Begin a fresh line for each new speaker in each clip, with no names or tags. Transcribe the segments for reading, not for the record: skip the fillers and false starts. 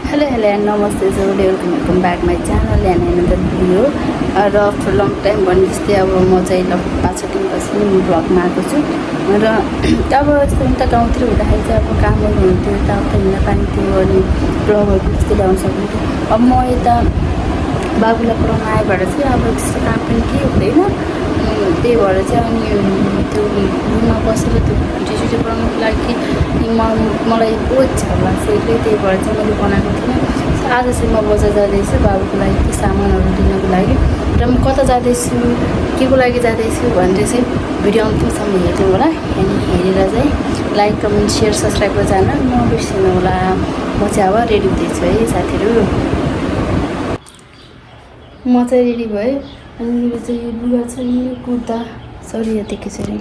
Hello and namaste. So welcome back my channel and another video. र after long time भने जस्तै अब म चाहिँ 5-6 दिनपछि म भ्लगमा आएको छु र अब यस्तो उता गाउँतिर हुँदाखेरि चाहिँ अब कामहरू हुन्थ्यो यताउता हिँड्न पाइन्थ्यो अनि ब्लगहरू त्यस्तै ल्याउन सक्नुहुन्थ्यो। अब म यता बाबुलाई पढाउन आएबाट चाहिँ अब त्यस्तो काम पनि केही हुँदैन। त्यही भएर चाहिँ अनि त्यो रुममा बसेर त्यो भिडियो बनाउनुको लागि मलाई बहुत इच्छा लाग्छ त्यही भएर चाहिँ मैले बनाएको थिइनँ। आज चाहिँ म बजार जाँदैछु बाबुको लागि त्यो सामानहरू लिनको लागि र म कता जाँदैछु के को लागि जाँदैछु भनेर चाहिँ भिडियो अन्तिमसम्म हेर्नु होला अनि हेरेर चाहिँ लाइक कमेन्ट सेयर सब्सक्राइब गरेर जान नबिर्सिनु होला। म चाहिँ अब रेडी हुँदैछु है साथीहरू। म चाहिँ रेडी भएँ अनि मेरो चाहिँ यो लुगा छ नि कुर्ता सरी यो देखेको छैन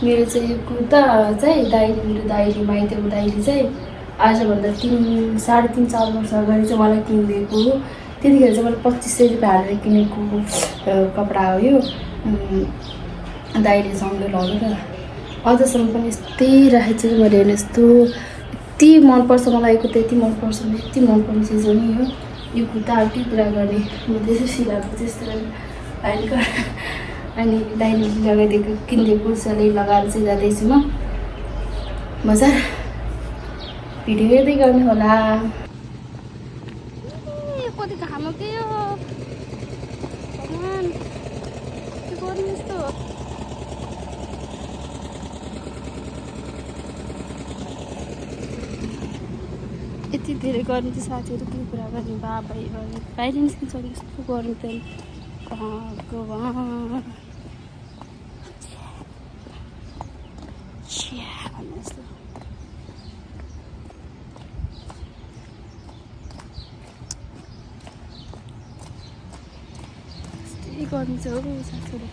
मेरो चाहिँ यो कुर्ता चाहिँ मेरो दाइले माइतीको दाइले चाहिँ आजभन्दा 3.5-4 वर्ष अगाडि चाहिँ मलाई किनिदिएको हो। त्यतिखेर चाहिँ मैले 2500 रुपियाँ हालेर किनेको कपडा हो यो दाइले सँगै लगेर अझसम्म पनि यस्तै राखेको छु। मैले हेर्नु यस्तो यति मनपर्छ मलाई यो त्यति मनपर्छ यति मनपर्ने चिज हो नि यो कुर्ता अब के कुरा गर्ने म त्यसै सिलाएको त्यस्तो अहिले अनि दाइले लगाइदिएको किनिदिएको सले लगाएर चाहिँ जाँदैछु म बजार। भिडियो हेर्दै गर्नु होला। कति घाम के हो भगवान् के गर्नु यस्तो यति धेरै गर्नु चाहिँ साथीहरू के कुरा गर्ने बाबाई बाहिर निस्किन्छ यस्तो गर्नु त भगवान् भन्नु यस्तो गर्नु छ हौ साथीहरू।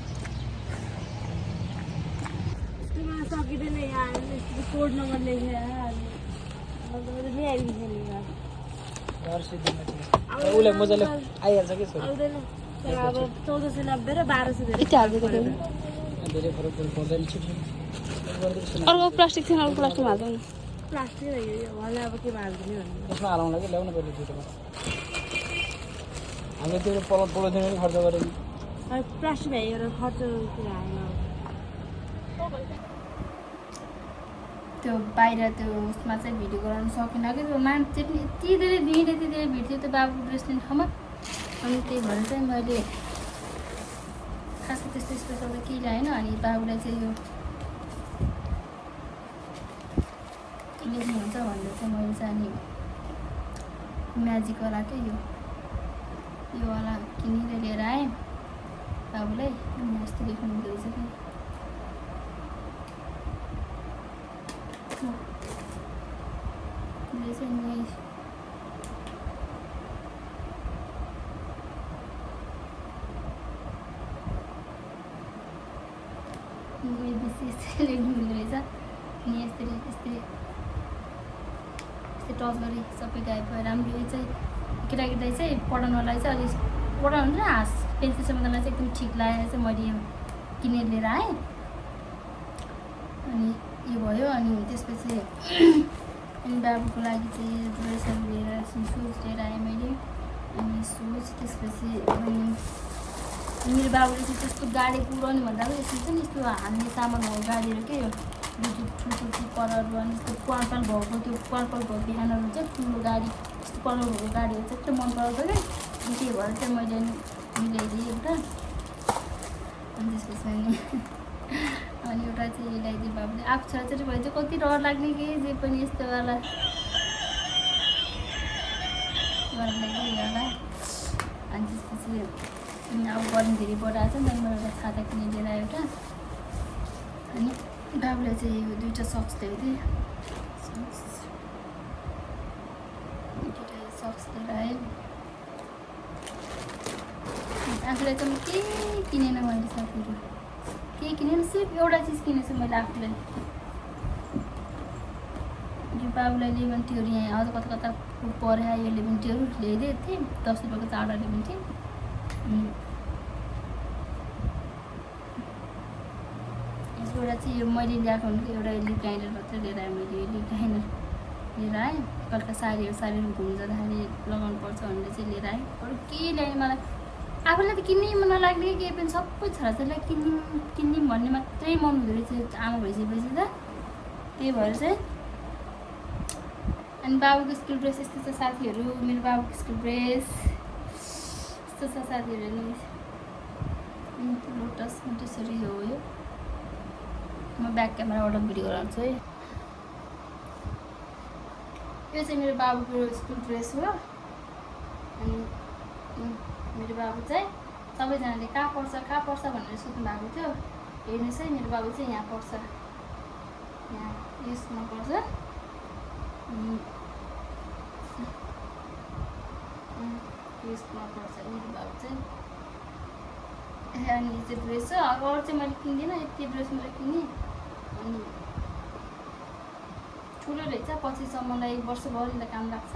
सकिँदैन यहाँ कोड नम्बर लेखेर उसलाई मजाले आइहाल्छ कि आउँदैन अब 1490 र 1200 धेरै फरक पर्दैन।
अर्को प्लास्टिक थिएन अर्को प्लास्टिक हाल्छ नि
प्लास्टिक होला अब के हाल्दिने भन्नु
त्यसमा हालाउन लागि ल्याउनु पर्यो दुइटामा हामीले त्यो पोलिथिन पनि खर्च गरेँ
प्लास्टिक भएर खर्च किन हाल्नु
त्यो बाहिर त्यो उसमा चाहिँ भिडियो गराउन सकेन कि त्यो मान्छे पनि यति धेरै भिड यति धेरै भिड थियो त्यो बाबुको ड्रेस लिने ठाउँमा अनि त्यही भएर चाहिँ मैले खासै त्यस्तो स्पेसल त केही ल्याएन अनि बाबुलाई चाहिँ यो लेख्नुहुन्छ भनेर चाहिँ मैले चाहिँ अनि म्याजिकवालाकै योवाला किनेर लिएर आएँ बाबुलाई यस्तो लेख्नु हुँदो रहेछ कि यस्तै लेख्नु हुँदो रहेछ अनि यस्तै टच गरी सबै गायब भयो। राम्रो यो चाहिँ केटाकेटी चाहिँ पढाउनलाई चाहिँ अलिक पढाउनु र हाँस पेन्सिलसम्म चाहिँ एकदम ठिक लागेर चाहिँ मैले यो किनेर लिएर आएँ अनि यो भयो। अनि त्यसपछि अनि बाबुको लागि चाहिँ ड्रेसहरू लिएर सुज लिएर आएँ मैले अनि सुज त्यसपछि मेरो बाबुले चाहिँ त्यस्तो गाडी कुदाउने भन्दा पनि यस्तो छ नि यस्तो हान्ने सामानहरू गाडीहरू के ठुल्ठुलो टिप्परहरू अनि यस्तो पर्पल भएको त्यो पर्पल भएको बिहानहरू चाहिँ ठुलो गाडी यस्तो पर्पल भएको गाडीहरू चाहिँ एकदम मन पराउँछ क्या अनि त्यही भएर चाहिँ मैले मिलाइदिएँ एउटा अनि त्यसपछि अनि एउटा चाहिँ ल्याइदिएँ बाबुले आएको छ चाहिँ भयो चाहिँ कति डर लाग्ने कि जे पनि यस्तोवाला होला अनि त्यसपछि अब गर्मी धेरै बढाएको छ नि त मैले एउटा छाता किनेर लिएर आयो एउटा अनि बाबुलाई चाहिँ यो 2टा सक्स ल्याइदिएँ सक्स लिएर आएँ आफूलाई चाहिँ केही किनेन मैले साथीहरू केही किनेन सिर्फ एउटा चिज किनेको छु मैले आफूलाई यो बाबुलाई लेमन टीहरू यहाँ अझ कता कता पऱ्यो यो लेमन टीहरू ल्याइदिएको थिएँ 10 रुपियाँको 4वटा लेमन टी एउटा चाहिँ यो मैले ल्याएको भनेको एउटा लिप लाइनर मात्रै लिएर आएँ मैले यो लिप लाइनर लिएर आएँ कलका साडीहरू घुम्नु जाँदाखेरि लगाउनु पर्छ भनेर चाहिँ लिएर आएँ अरू के ल्याएँ मलाई आफूलाई त किन्नै मन नलाग्ने केही पनि सबै छोराछोरीलाई किनिदिउँ भन्ने मात्रै मन हुँदो रहेछ आमा भइसकेपछि त त्यही भएर चाहिँ अनि बाबुको स्कुल ड्रेस यस्तो छ साथीहरू मेरो बाबुको स्कुल ड्रेस यस्तो छ साथीहरू हेर्नु लोटस मोन्टेसरी हो यो म ब्याक क्यामेराबाट भिडियो गराउँछु है यो चाहिँ मेरो बाबुको स्कुल ड्रेस हो अनि मेरो बाबु चाहिँ सबैजनाले कहाँ पढ्छ भनेर सोध्नु भएको थियो हेर्नुहोस् है मेरो बाबु चाहिँ यहाँ पढ्छ यहाँ यो स्कुलमा पढ्छ यो स्कुलमा पढ्छ मेरो बाबु चाहिँ अनि यो चाहिँ ड्रेस छ अब अरू चाहिँ मैले किन्दिनँ यति ड्रेस मैले किनेँ अनि ठुलो रहेछ पछिसम्मलाई वर्षभरिलाई काम लाग्छ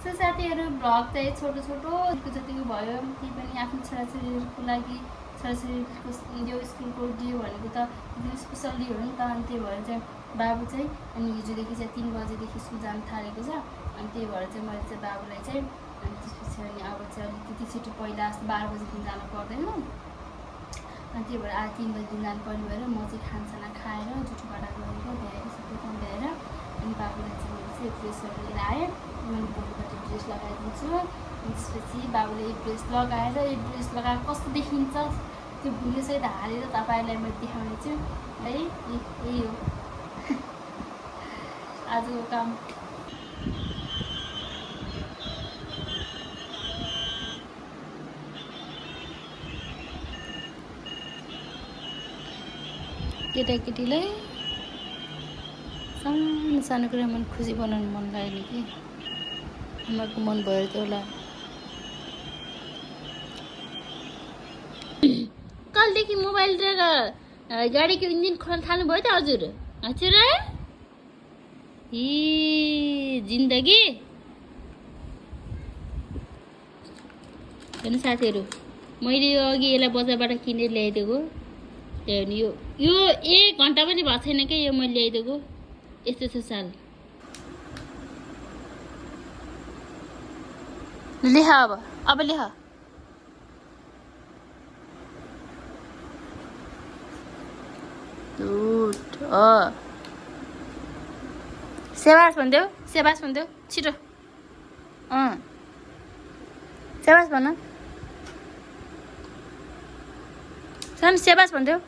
सो साथीहरू भ्लग चाहिँ छोटो जतिको भयो त्यही पनि आफ्नो छोराछोरीहरूको लागि छोराछोरीको यो स्कुलको डे भनेको त एकदम स्पेसल डे हो नि त अनि त्यही भएर चाहिँ बाबु चाहिँ अनि हिजोदेखि चाहिँ 3 बजेदेखि स्कुल जानु थालेको छ अनि त्यही भएर चाहिँ मैले चाहिँ बाबुलाई चाहिँ अनि त्यसपछि अनि अब चाहिँ अलिकति छिटो पहिला जस्तो 12 बजीदेखि जानु पर्दैन अनि त्यही भएर आज 3 बजीदेखि जानु पर्ने भएर म चाहिँ खानसाना खाएर जुठो बाटा गएको भ्याएर सबै काम भ्याएर अनि बाबुलाई चाहिँ मैले चाहिँ ड्रेसहरू लिएर आएँ मैले भोलिपल्ट ड्रेस लगाइदिन्छु अनि त्यसपछि बाबुले यो ड्रेस लगाएर यो ड्रेस लगाएर कस्तो देखिन्छ त्यो भिडियोसहित हालेर तपाईँहरूलाई मैले देखाउने छु है यही हो आजको काम केटाकेटीलाई सानो कुरा मन खुसी बनाउनु मन लाग्यो कि आमाको मन भयो त्यो होला कलदेखि मोबाइल र गाडीको इन्जिन खोल्न थाल्नुभयो त हजुर हजुर ए जिन्दगी हेर्नु साथीहरू मैले यो अघि यसलाई बजारबाट किनेर ल्याइदिएको हेर्नु यो 1 घन्टा पनि भएको छैन क्या यो मैले ल्याइदिएको यस्तो छ साल लेख अब लेख सेबास भन्देऊ छिटो सेबास भन सानो सेबास भन्देऊ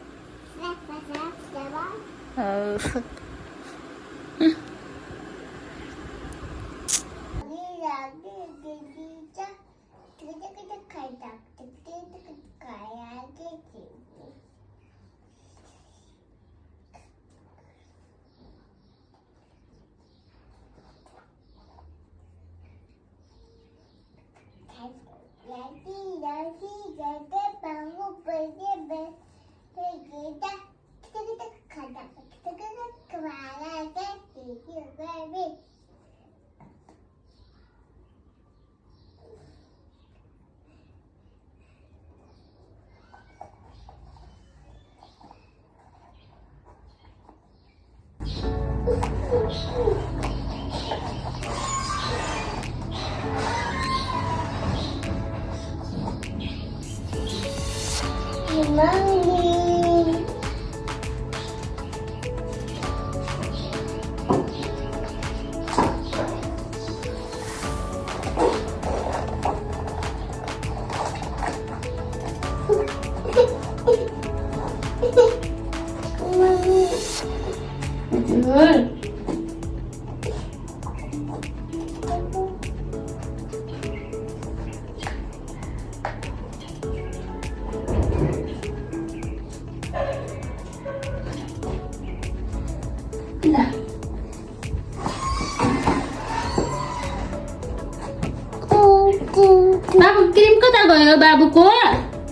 बाबु क्रिम कता गयो बाबुको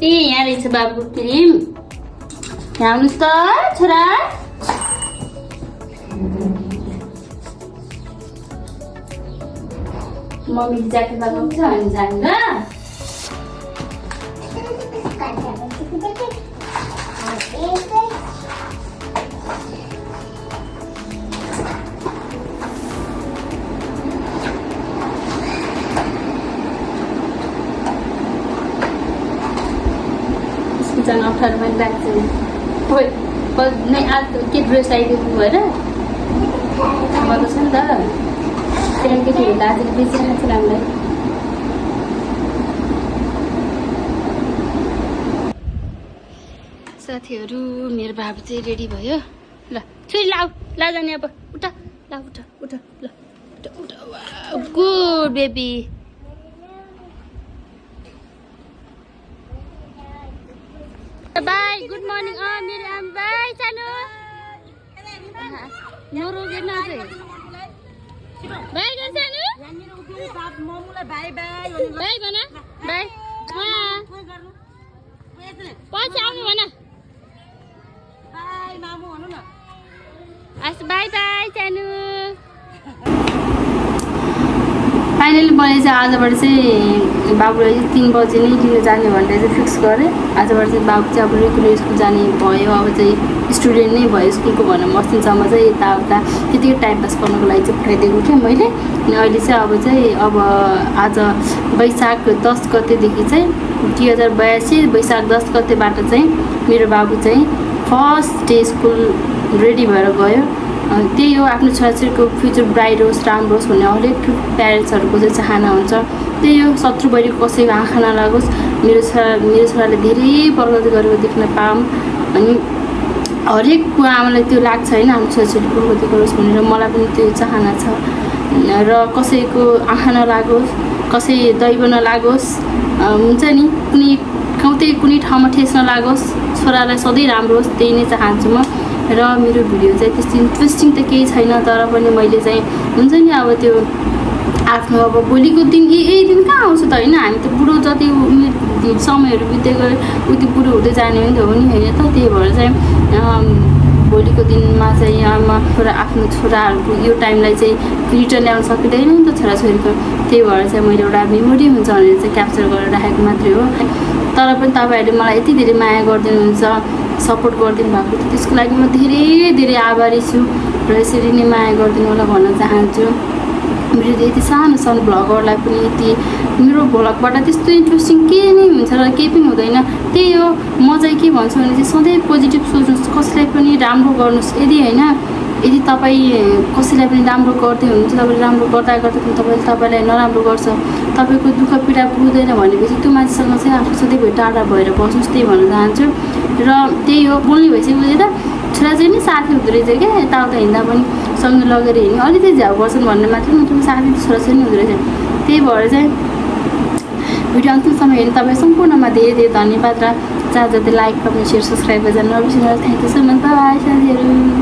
ए यहाँ रहेछ बाबुको क्रिम यहाँ आउनुहोस् त छोरा मम्मीले ज्याकेट लगाउँछ हामी जानु ल बुटहरू पनि लाग्छ नै आज के ड्रेस लगाइदिएको भएर बताउँछ नि त त्यहाँ केटीहरू आज बेचिरहेको छ हामीलाई साथीहरू मेरो बाबु चाहिँ रेडी भयो ल छोरी लाऊ ला जाने अब उठा ला उठा उठा ल उठा उठा good baby by good morning मेरो आमा बाई सानो नरोगेन चाहिँ बाई गन सानो बाई भन बाई पछि आउनु भन बाई बाई सानो फाइनली मैले चाहिँ आजबाट चाहिँ बाबुलाई 3 बजी नै लिन जाने भनेर चाहिँ फिक्स गरेँ आजबाट चाहिँ बाबु चाहिँ अब रेगुलर स्कुल जाने भयो अब चाहिँ स्टुडेन्ट नै भयो स्कुलको भनेर मसिनसम्म चाहिँ यताउता त्यतिकै टाइम पास गर्नुको लागि चाहिँ पठाइदिएको थिएँ मैले अनि अहिले चाहिँ अब आज वैशाख 10 गतेदेखि चाहिँ 2082 वैशाख 10 गतेबाट चाहिँ मेरो बाबु चाहिँ फर्स्ट डे स्कुल रेडी भएर गयो त्यही हो आफ्नो छोराछोरीको फ्युचर ब्राइट होस् राम्रो होस् भन्ने हरेक प्यारेन्ट्सहरूको चाहिँ चाहना हुन्छ त्यही हो शत्रु भइरहेको कसैको आँखा नलागोस् मेरो छोराले धेरै प्रगति गरेको देख्न पाऊँ अनि हरेक आमालाई त्यो लाग्छ होइन हाम्रो छोराछोरी प्रगति गरोस् भनेर मलाई पनि त्यो चाहना छ र कसैको आँखा नलागोस् कसै दैव नलागोस् हुन्छ नि कुनै ठाउँमा ठेस नलागोस् छोरालाई सधैँ राम्रो होस् त्यही नै चाहन्छु म र मेरो भिडियो चाहिँ त्यस्तो इन्ट्रेस्टिङ त केही छैन तर पनि मैले चाहिँ हुन्छ नि अब त्यो आफ्नो अब भोलिको दिन यही दिन कहाँ आउँछ त होइन हामी त बुढो जति समयहरू बित्दै गयो उति बुढो हुँदै जाने हो नि त हो नि होइन त त्यही भएर चाहिँ भोलिको दिनमा चाहिँ आफ्नो छोराहरूको यो टाइमलाई चाहिँ रिटर्न ल्याउन सकिँदैन नि त छोराछोरीको त्यही भएर चाहिँ मैले एउटा मेमोरी हुन्छ भनेर चाहिँ क्याप्चर गरेर राखेको मात्रै हो तर पनि तपाईँहरूले मलाई यति धेरै माया गरिदिनुहुन्छ सपोर्ट गरिदिनु भएको थियो त्यसको लागि म धेरै धेरै आभारी छु र यसरी नै माया गरिदिनु होला भन्न चाहन्छु मेरो यति सानो सानो भ्लगरलाई पनि यति मेरो भ्लगबाट त्यस्तो इन्ट्रेस्टिङ केही नै हुन्छ र केही पनि हुँदैन त्यही हो म चाहिँ के भन्छु भने चाहिँ सधैँ पोजिटिभ सोच्नुहोस् कसैलाई पनि राम्रो गर्नुहोस् यदि तपाईँ कसैलाई पनि राम्रो गर्दै हुनुहुन्छ तपाईँले राम्रो गर्दा तपाईँलाई नराम्रो गर्छ तपाईँको दुःख पीडा पुग्दैन भनेपछि त्यो मान्छेसँग चाहिँ आफू सधैँ टाढा भएर बस्नुहोस् त्यही भन्न चाहन्छु र त्यही हो बोल्ने भइसकेपछि त छोराछोरी नै साथी हुँदो रहेछ क्या यताउता हिँड्दा पनि सँगै लगेर हिँड्ने अलिकति झ्याउ गर्छन् भन्ने मात्रै नत्र साथी छोराछोरी नै हुँदो रहेछ त्यही भएर चाहिँ भिडियो अन्तिमसम्म हेर्नु तपाईँ सम्पूर्णमा धेरै धेरै धन्यवाद र जहाँ जति लाइक कमेन्ट सेयर सब्सक्राइब गरेर नबिर्सिनुहोस् thank you so much bye साथीहरू